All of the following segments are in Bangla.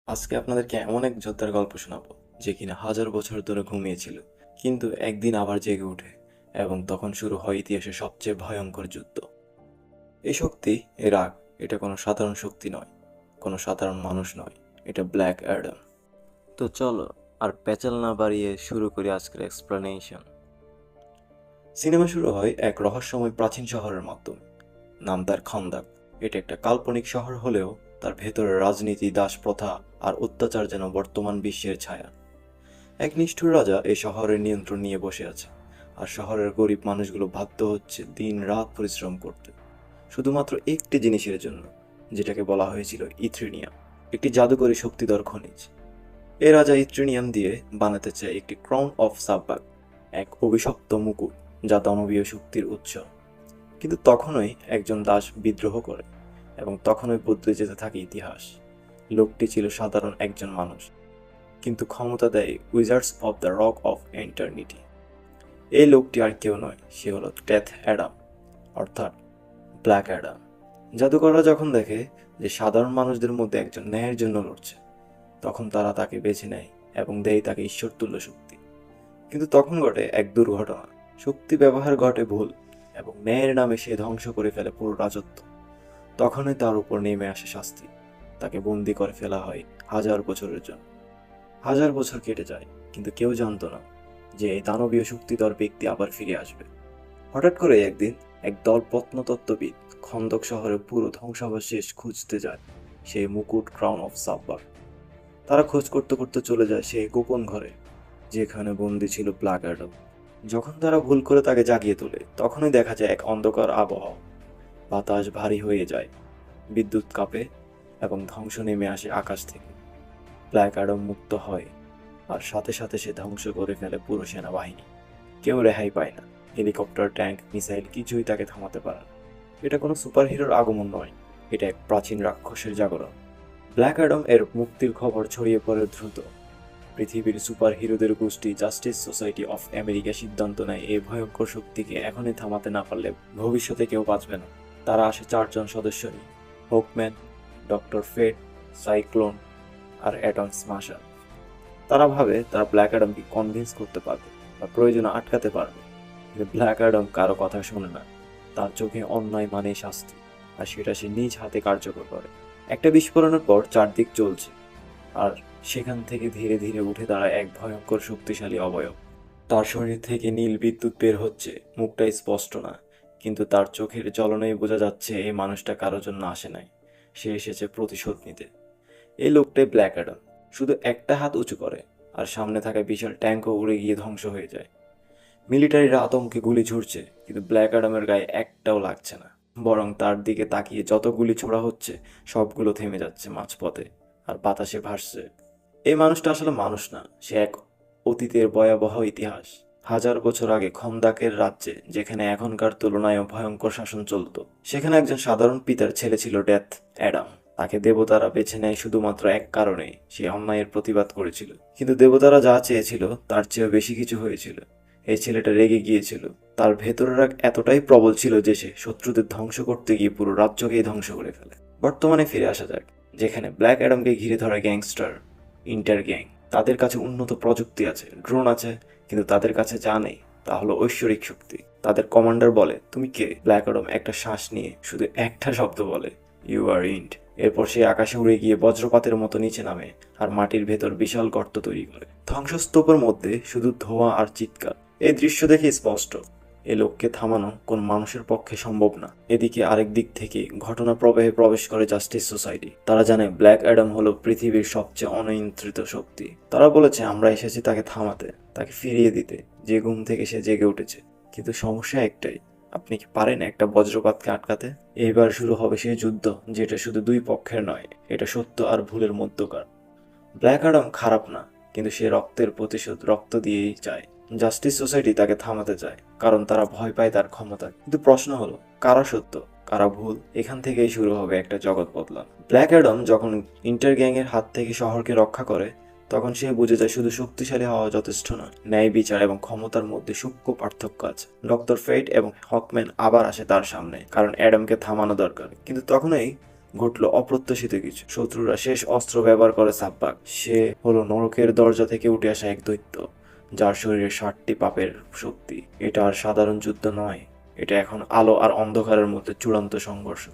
আজকে আপনাদেরকে এমন এক যোদ্ধার গল্প শোনাবো যে কিনা হাজার বছর ধরে ঘুমিয়েছিল, কিন্তু একদিন আবার জেগে ওঠে এবং তখন শুরু হয় ইতিহাসের সবচেয়ে ভয়ঙ্কর যুদ্ধ। এই শক্তি, এই রাগ, এটা কোনো সাধারণ শক্তি নয়, কোনো সাধারণ মানুষ নয়, এটা ব্ল্যাক অ্যাডাম। তো চলো আর প্যাচাল না বাড়িয়ে শুরু করি আজকের এক্সপ্লানেশন। সিনেমা শুরু হয় এক রহস্যময় প্রাচীন শহরের মাধ্যমে। নাম তার খন্দাক। এটা একটা কাল্পনিক শহর হলেও তার ভেতরে রাজনীতি, দাসপ্রথা আর অত্যাচার যেন বর্তমান বিশ্বের ছায়া। এক নিষ্ঠুর রাজা এই শহরের নিয়ন্ত্রণ নিয়ে বসে আছে, আর শহরের গরিব মানুষগুলো বাধ্য হচ্ছে দিন রাত পরিশ্রম করতে, শুধুমাত্র একটি জিনিসের জন্য, যেটাকে বলা হয়েছিল ইথ্রিনিয়াম, একটি জাদুকরী শক্তিধর খনিজ। এই রাজা ইথ্রিনিয়াম দিয়ে বানাতে চায় একটি ক্রাউন অফ সাববাক, এক অভিশপ্ত মুকুট যা দানবীয় শক্তির উৎস। কিন্তু তখনই একজন দাস বিদ্রোহ করে, এবং তখনই বদলে যেতে থাকে ইতিহাস। লোকটি ছিল সাধারণ একজন মানুষ, কিন্তু ক্ষমতা দেয় wizards of the rock of eternity. এই লোকটি আর কেউ নয়, সে হলো ডেথ অ্যাডাম, অর্থাৎ ব্ল্যাক অ্যাডাম। জাদুকররা যখন দেখে যে সাধারণ মানুষদের মধ্যে একজন ন্যায়ের জন্য লড়ছে, তখন তারা তাকে বেছে নেয় এবং দেয় তাকে ঈশ্বরতুল্য শক্তি। কিন্তু তখন ঘটে এক দুর্ঘটনা। শক্তি ব্যবহার ঘটে ভুল, এবং ন্যায়ের নামে সে ধ্বংস করে ফেলে পুরো রাজত্ব। তখনই তার উপর নেমে আসে শাস্তি। তাকে বন্দি করে ফেলা হয় হাজার বছরের জন্য। হাজার বছর কেটে যায়, কিন্তু কেউ জানতো না যে এই দানবীয় শক্তিধর ব্যক্তি আবার ফিরে আসবে। হঠাৎ করে একদিন এক দল প্রত্নতত্ত্ববিদ খন্দক শহরের পুরো ধ্বংসাবশেষ খুঁজতে যায়, সেই মুকুট, ক্রাউন অফ সাব্বার। তারা খোঁজ করতে করতে চলে যায় সেই গোপন ঘরে, যেখানে বন্দি ছিল ব্ল্যাক অ্যাডাম। যখন তারা ভুল করে তাকে জাগিয়ে তোলে, তখনই দেখা যায় এক অন্ধকার আবহাওয়া। বাতাস ভারী হয়ে যায়, বিদ্যুৎ কাঁপে, এবং ধ্বংস নেমে আসে আকাশ থেকে। ব্ল্যাক অ্যাডাম মুক্ত হয়, আর সাথে সাথে সে ধ্বংস করে ফেলে পুরো সেনাবাহিনী। কেউ রেহাই পায় না। হেলিকপ্টার, ট্যাঙ্ক, মিসাইল কিছুই তাকে থামাতে পারে না। এটা কোনো সুপারহিরোর আগমন নয়, এটা এক প্রাচীন রাক্ষসের জাগরণ। ব্ল্যাক অ্যাডাম এর মুক্তির খবর ছড়িয়ে পড়ে দ্রুত। পৃথিবীর সুপারহিরোদের গোষ্ঠী জাস্টিস সোসাইটি অফ আমেরিকা সিদ্ধান্ত নেয় এই ভয়ঙ্কর শক্তিকে এখনই থামাতে না পারলে ভবিষ্যতে কেউ বাঁচবে না। তারা আসে 4 জন সদস্য নিয়ে: হোকম্যান, ডক্টর ফেট, সাইক্লোন আর অ্যাটম স্মাশার। তারা ভাবে তারা ব্ল্যাক অ্যাডামকে কনভিন্স করতে পারবে বা প্রয়োজনে আটকাতে পারবে। কিন্তু ব্ল্যাক অ্যাডাম কারো কথা শোনে না। তার চোখে অন্যায় মানেই শাস্তি, আর সেটা সে নিজ হাতে কার্যকর করে। একটা বিস্ফোরণের পর চারদিক চলছে, আর সেখান থেকে ধীরে ধীরে উঠে দাঁড়ায় এক ভয়ঙ্কর শক্তিশালী অবয়ব। তার শরীর থেকে নীল বিদ্যুৎ বের হচ্ছে, মুখটা স্পষ্ট না, কিন্তু তার চোখের জ্বলনেই বোঝা যাচ্ছে এই মানুষটা কারোর জন্য আসে নাই, সে এসেছে প্রতিশোধ নিতে। এই লোকটাই ব্ল্যাক অ্যাডাম। শুধু একটা হাত উঁচু করে, আর সামনে থাকা বিশাল ট্যাঙ্কও উড়ে গিয়ে ধ্বংস হয়ে যায়। মিলিটারিরা আতঙ্কে গুলি ছুড়ছে, কিন্তু ব্ল্যাক অ্যাডামের গায়ে একটাও লাগছে না। বরং তার দিকে তাকিয়ে যত গুলি ছোড়া হচ্ছে, সবগুলো থেমে যাচ্ছে মাঝপথে আর বাতাসে ভাসছে। এই মানুষটা আসলে মানুষ না, সে এক অতীতের ভয়াবহ ইতিহাস। হাজার বছর আগে খন্দাকের রাজ্যে, যেখানে এখনকার তুলনায়ও ভয়ঙ্কর শাসন চলত, সেখানে একজন সাধারণ পিতার ছেলে ছিল ডেথ অ্যাডাম। তাকে দেবতারা বেছে নেয় শুধুমাত্র এক কারণে, সে অন্যায়ের প্রতিবাদ করেছিল। কিন্তু দেবতারা যা চেয়েছিল তার চেয়েও বেশি কিছু হয়েছিল। এই ছেলেটা রেগে গিয়েছিল। তার ভেতরের রাগ এতটাই প্রবল ছিল যে সে শত্রুদের ধ্বংস করতে গিয়ে পুরো রাজ্যকেই ধ্বংস করে ফেলে। বর্তমানে ফিরে আসা যাক, যেখানে ব্ল্যাক অ্যাডামকে ঘিরে ধরে গ্যাংস্টার, ইন্টার গ্যাং। তাদের কাছে উন্নত প্রযুক্তি আছে, ড্রোন আছে, কিন্তু তাদের কাছে যা নেই তা হলো ঐশ্বরিক শক্তি। তাদের কমান্ডার বলে, তুমি কে? ব্ল্যাক অ্যাডাম একটা শ্বাস নিয়ে শুধু একটা শব্দ বলে, ইউ আর ইন্ট। এরপর সে আকাশে উড়ে গিয়ে বজ্রপাতের মতো নিচে নামে, আর মাটির ভেতর বিশাল গর্ত তৈরি করে। ধ্বংসস্তূপের মধ্যে শুধু ধোঁয়া আর চিৎকার। এই দৃশ্য দেখে স্পষ্ট, এ লোককে থামানো কোন মানুষের পক্ষে সম্ভব না। এদিকে আরেক দিক থেকে ঘটনা প্রবাহে প্রবেশ করে জাস্টিস সোসাইটি। তারা জানে ব্ল্যাক অ্যাডাম হলো পৃথিবীর সবচেয়ে অনিয়ন্ত্রিত শক্তি। তারা বলেছে, আমরা এসেছি তাকে থামাতে, তাকে ফিরিয়ে দিতে, যে ঘুম থেকে সে জেগে উঠেছে। কিন্তু সমস্যা একটাই, আপনি কি পারেন একটা বজ্রপাতকে আটকাতে? এইবার শুরু হবে সেই যুদ্ধ, যেটা শুধু দুই পক্ষের নয়, এটা সত্য আর ভুলের মধ্যকার। ব্ল্যাক অ্যাডাম খারাপ না, কিন্তু সে রক্তের প্রতিশোধ রক্ত দিয়েই চায়। জাস্টিস সোসাইটি তাকে থামাতে চায়, কারণ তারা ভয় পায় তার ক্ষমতা। কিন্তু প্রশ্ন হলো, কারা সত্য, কারা ভুল? এখান থেকেই শুরু হবে একটা জগৎ বদলানো। ব্ল্যাক অ্যাডাম যখন ইন্টার গ্যাংয়ের হাত থেকে শহরকে রক্ষা করে, তখন সে বুঝে যায় শুধু শক্তিশালী হওয়া যথেষ্ট নয়, ন্যায় বিচার এবং ক্ষমতার মধ্যে সূক্ষ্ম পার্থক্য আছে। ডক্টর ফেট এবং হকম্যান আবার আসে তার সামনে, কারণ অ্যাডামকে থামানো দরকার। কিন্তু তখনই ঘটলো অপ্রত্যাশিত কিছু। শত্রুরা শেষ অস্ত্র ব্যবহার করে সাব্বাক। সে হলো নরকের দরজা থেকে উঠে আসা এক দৈত্য, যার শরীরে 60টি পাপের শক্তি। এটা আর সাধারণ যুদ্ধ নয়, এটা এখন আলো আর অন্ধকারের মধ্যে চূড়ান্ত সংঘর্ষ।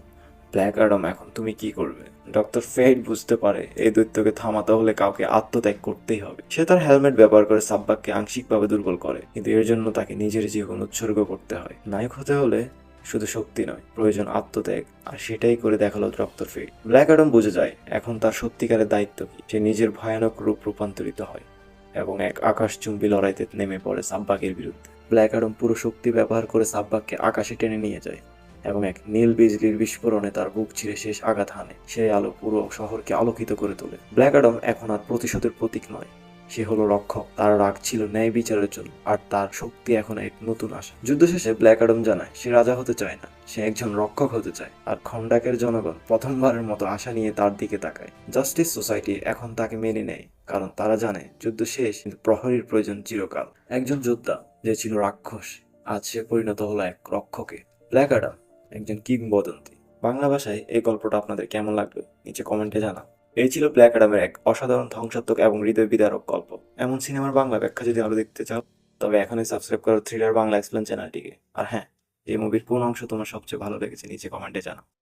ব্ল্যাক অ্যাডাম, এখন তুমি কি করবে? ডক্টর ফেট বুঝতে পারে এই দৈত্যকে থামাতে হলে কাউকে আত্মত্যাগ করতেই হবে। সে তার হেলমেট ব্যবহার করে সাব্বাককে আংশিকভাবে দুর্বল করে, কিন্তু এর জন্য তাকে নিজের জীবন উৎসর্গ করতে হয়। নায়ক হতে হলে শুধু শক্তি নয়, প্রয়োজন আত্মত্যাগ, আর সেটাই করে দেখালো ডক্টর ফেট। ব্ল্যাক অ্যাডাম বুঝে যায় এখন তার সত্যিকারের দায়িত্ব কি। সে নিজের ভয়ানক রূপ রূপান্তরিত হয় এবং এক আকাশচুম্বী লড়াইতে নেমে পড়ে সাব্বাকের বিরুদ্ধে। ব্ল্যাক অ্যাডাম পুরো শক্তি ব্যবহার করে সাব্বাককে আকাশে টেনে নিয়ে যায় এবং এক নীল বিজলির বিস্ফোরণে তার বুক ছিঁড়ে শেষ আঘাত হানে। সেই আলো পুরো শহরকে আলোকিত করে তোলে। ব্ল্যাক অ্যাডাম এখন আর প্রতিশোধের প্রতীক নয়, সে হলো রক্ষক। তার রাগ ছিল ন্যায় বিচারের জন্য, আর তার শক্তি এখন এক নতুন আশা। যুদ্ধ শেষে ব্ল্যাক অ্যাডাম জানায় সে রাজা হতে চায় না, সে একজন রক্ষক হতে চায়। আর খন্ডাকের জনগণ প্রথমবারের মতো আশা নিয়ে তার দিকে তাকায়। জাস্টিস সোসাইটি এখন তাকে মেনে নেয়, কারণ তারা জানে যুদ্ধ শেষ, কিন্তু প্রহরীর প্রয়োজন চিরকাল। একজন যোদ্ধা যে ছিল রাক্ষস, আজ সে পরিণত হলো এক রক্ষকে। ব্ল্যাক অ্যাডাম একজন কিংবদন্তি। বাংলা ভাষায় এই গল্পটা আপনাদের কেমন লাগলো নিচে কমেন্টে জানান। এই ছিল ব্ল্যাক অ্যাডামের এক অসাধারণ ধ্বংসাত্মক এবং হৃদয় বিদারক গল্প। এমন সিনেমার বাংলা ব্যাখ্যা যদি আরো দেখতে চাও, তবে এখনই সাবস্ক্রাইব করো থ্রিলার বাংলা এক্সপ্লেন চ্যানেলটিকে। আর হ্যাঁ, এই মুভির কোন অংশ তোমার সবচেয়ে ভালো লেগেছে নিচে কমেন্টে জানাও।